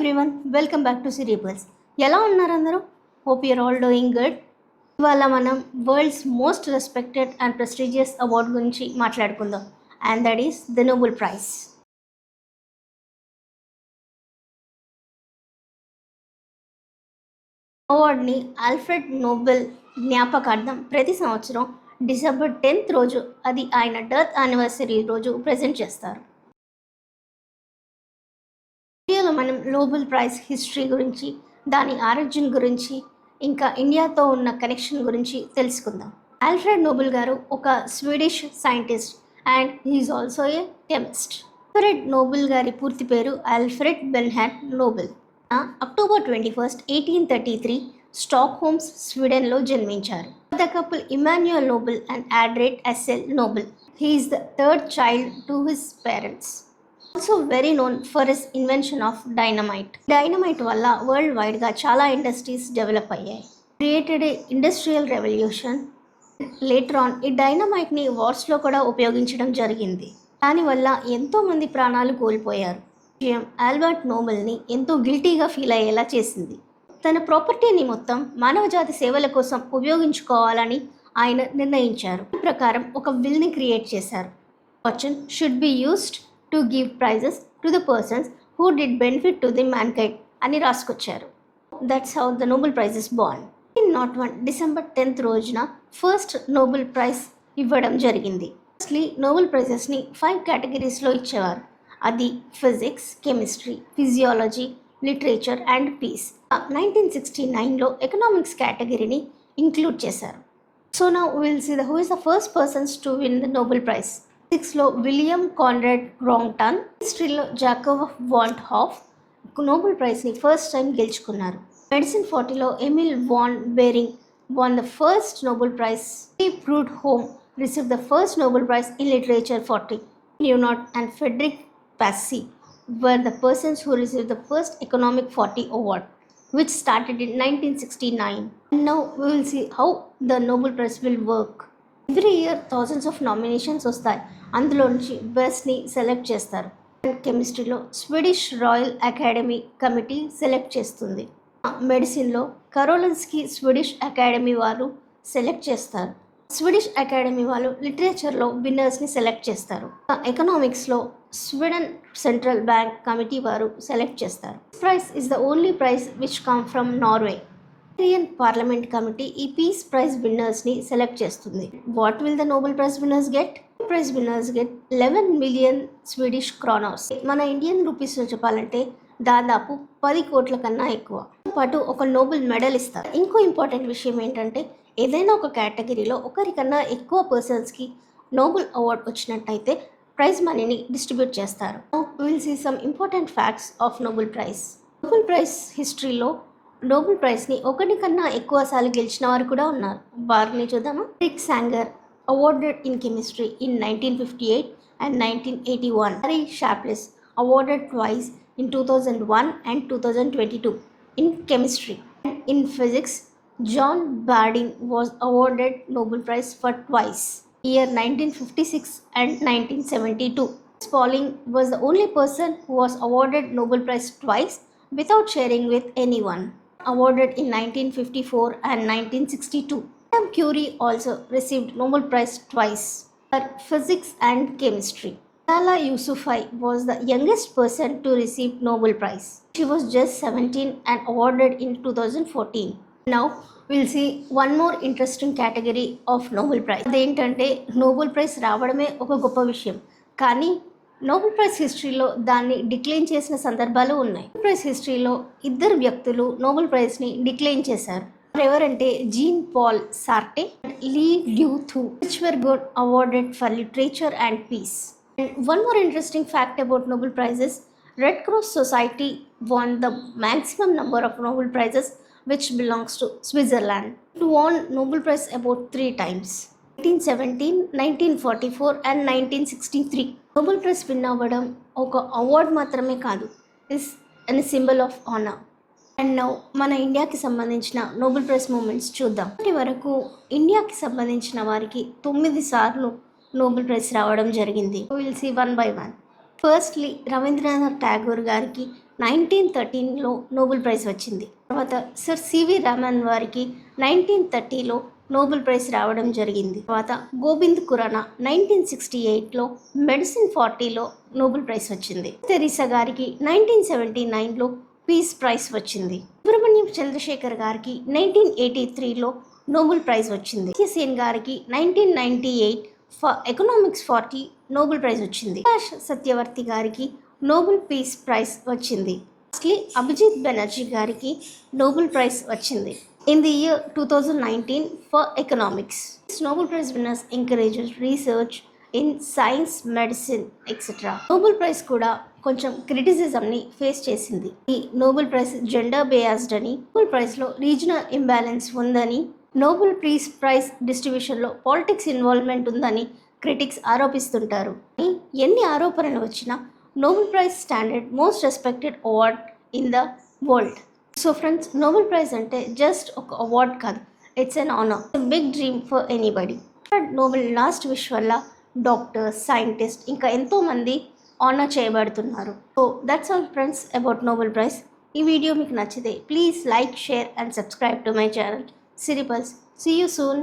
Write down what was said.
Everyone, welcome back to సిరీబుల్స్. ఎలా ఉన్నారు అందరూ? Hope your all doing good. ఇవాళ మనం world's most respected and prestigious award గురించి మాట్లాడుకుందాం, and that is the Nobel prize. అవార్డ్ని ఆల్ఫ్రెడ్ నోబెల్ జ్ఞాపకార్థం ప్రతి సంవత్సరం డిసెంబర్ 10th రోజు, అది ఆయన డెత్ యానివర్సరీ రోజు ప్రజెంట్ చేస్తారు. వీడియోలో మనం నోబెల్ ప్రైజ్ హిస్టరీ గురించి, దాని ఆరిజిన్ గురించి, ఇంకా ఇండియాతో ఉన్న కనెక్షన్ గురించి తెలుసుకుందాం. ఆల్ఫ్రెడ్ నోబెల్ గారు ఒక Swedish scientist and he is also a chemist. Alfred Nobel గారి పూర్తి పేరు Alfred Bernhard Nobel. October 21st, 1833 స్టాక్హోమ్స్, స్వీడన్లో జన్మించారు. The couple Emmanuel Nobel and ఆడ్రెట్ ఎస్సెల్ Nobel. He is the third child to his parents. Also very known for his invention of dynamite. Dynamite వల్ల world వైడ్గా చాలా ఇండస్ట్రీస్ డెవలప్ అయ్యాయి. Created a industrial revolution. Later on ఈ డైనమైట్ని వార్స్లో కూడా ఉపయోగించడం జరిగింది. దానివల్ల ఎంతోమంది ప్రాణాలు కోల్పోయారు. విషయం ఆల్బర్ట్ నోబెల్ని ఎంతో గిల్టీగా ఫీల్ అయ్యేలా చేసింది. తన ప్రాపర్టీని మొత్తం మానవజాతి సేవల కోసం ఉపయోగించుకోవాలని ఆయన నిర్ణయించారు. ఈ ప్రకారం ఒక విల్ని క్రియేట్ చేశారు. Fortune should be used to give prizes to the persons who did benefit to the mankind అని రాసుకొచ్చారు. That's how the Nobel prize is born. December 10th రోజున ఫస్ట్ నోబెల్ ప్రైజ్ ఇవ్వడం జరిగింది. ఫస్ట్లీ నోబెల్ ప్రైజెస్ని 5 కేటగిరీస్లో ఇచ్చేవారు. అది physics, chemistry, physiology, literature and peace. 1969లో economics కేటగిరీని ఇంక్లూడ్ చేశారు. So now will see who is the first persons to win the Nobel prize. ఫిజిక్స్లో విలియం కాన్రాడ్ రాంగ్టన్, హిస్టరీలో జాకోబ్ వాన్ హాఫ్ నోబెల్ ప్రైజ్ని first time గెలుచుకున్నారు. Medicine 40లో Emil von Behring won the first Nobel Prize. Prudhomme Home received the first Nobel Prize in Literature 40. Leonard and Frederick Passy were the persons who received the first Economic 40 award, which started in 1969. And now we will see how the Nobel Prize will work. Every year thousands of nominations వస్తాయి. అందులో నుంచి బెస్ట్ని select చేస్తారు. కెమిస్ట్రీలో Swedish royal academy committee select చేస్తుంది. మెడిసిన్లో Karolinska Swedish academy వారు select చేస్తారు. Swedish academy వాళ్ళు లిటరేచర్లో విన్నర్స్ని సెలెక్ట్ చేస్తారు. ఎకనామిక్స్లో స్వీడన్ సెంట్రల్ బ్యాంక్ కమిటీ వారు సెలెక్ట్ చేస్తారు. Prize is the only prize which come from Norway. Indian parliament committee ఈ పీస్ ప్రైజ్ విన్నర్స్ని సెలెక్ట్ చేస్తుంది. What will the Nobel prize winners get? Prize winners get 11 million Swedish kroners. మన Indian రూపీస్లో చెప్పాలంటే దాదాపు 10 కోట్ల కన్నా ఎక్కువ. పాటు ఒక నోబెల్ మెడల్ ఇస్తారు. ఇంకో ఇంపార్టెంట్ విషయం ఏంటంటే, ఏదైనా ఒక కేటగిరీలో ఒకరికన్నా ఎక్కువ పర్సన్స్కి నోబెల్ అవార్డ్ వచ్చినట్టయితే ప్రైజ్ మనీని డిస్ట్రిబ్యూట్ చేస్తారు. Will see some important facts of Nobel prize. Nobel prize హిస్టరీలో నోబెల్ ప్రైజ్ని ఒకటికన్నా ఎక్కువ సార్లు గెలిచిన వారు కూడా ఉన్నారు. వారిని చూద్దామా. Rick Sanger awarded in chemistry in 1958 and 1981. Harry Sharpless awarded twice in 2001 and 2022 in chemistry. And in physics, John Bardeen was awarded Nobel Prize for twice, year 1956 and 1972. Pauling was the only person who was awarded Nobel Prize twice without sharing with anyone. Awarded in 1954 and 1962. Madame Curie also received Nobel Prize twice for physics and chemistry. Malala Yousafzai was the youngest person to receive Nobel Prize. She was just 17 and awarded in 2014. Now we'll see one more interesting category of Nobel Prize. అదేంటంటే Nobel prize రావడమే ఒక గొప్ప విషయం, కానీ Nobel prize హిస్టరీలో దాన్ని decline చేసిన సందర్భాలు ఉన్నాయి. నోబెల్ ప్రైజ్ హిస్టరీలో 2 వ్యక్తులు నోబెల్ ప్రైజ్ని డిక్లైన్ చేశారు. ఎవరంటే Jean Paul Sartre and Le Duc Tho, which were got awarded for literature and peace. And one more interesting fact about Nobel Prizes, Red Cross Society won the maximum number of Nobel Prizes, which belongs to Switzerland. It won Nobel Prize about 3 times, 1917, 1944 and 1963. Nobel Prize win అవ్వడం ఒక award మాత్రమే కాదు, is an symbol of honour. And now మన ఇండియాకి సంబంధించిన Nobel prize moments చూద్దాం. ఇప్పటి వరకు ఇండియాకి సంబంధించిన వారికి 9 సార్లు నోబెల్ ప్రైజ్ రావడం జరిగింది. Will see one by one. Firstly Rabindranath Tagore గారికి 1913లో నోబెల్ ప్రైజ్ వచ్చింది. తర్వాత సర్ సివి రామన్ వారికి 1930లో నోబెల్ ప్రైజ్ రావడం జరిగింది. తర్వాత గోవింద్ ఖురానా 1968లో మెడిసిన్ 40లో నోబెల్ ప్రైజ్ వచ్చింది. తెరీసా గారికి 1979లో పీస్ ప్రైజ్ వచ్చింది. సుబ్రహ్మణ్యం చంద్రశేఖర్ గారికి 1983లో నోబెల్ ప్రైజ్ వచ్చింది. సేన్ గారికి 1998 ఫర్ ఎకనామిక్స్ 40 నోబెల్ ప్రైజ్ వచ్చింది. కైలాష్ సత్యవర్తి గారికి నోబెల్ పీస్ ప్రైజ్ వచ్చింది. లాస్ట్లీ అభిజిత్ బెనర్జీ గారికి నోబెల్ ప్రైజ్ వచ్చింది in the year 2019 for economics. Nobel prize winners encourages research in science, medicine etcetera. Nobel prize కూడా కొంచెం క్రిటిసిజంని ఫేస్ చేసింది. ఈ నోబెల్ ప్రైజ్ జెండర్ బేస్డ్ అని, నోబెల్ ప్రైజ్లో రీజనల్ ఇంబ్యాలెన్స్ ఉందని, నోబెల్ పీస్ ప్రైజ్ డిస్ట్రిబ్యూషన్లో పాలిటిక్స్ ఇన్వాల్వ్మెంట్ ఉందని క్రిటిక్స్ ఆరోపిస్తుంటారు. ఎన్ని ఆరోపణలు వచ్చినా Nobel prize standard most respected award in the world. So friends, Nobel prize అంటే జస్ట్ ఒక అవార్డ్ కాదు, it's an honour, big dream for anybody. Nobel last wish వల్ల డాక్టర్స్, సైంటిస్ట్ ఇంకా ఎంతోమంది ఆనర్ చేయబడుతున్నారు. So that's all friends about Nobel prize. ఈ video మీకు నచ్చితే please like, share and subscribe to my channel Siripals. See you soon.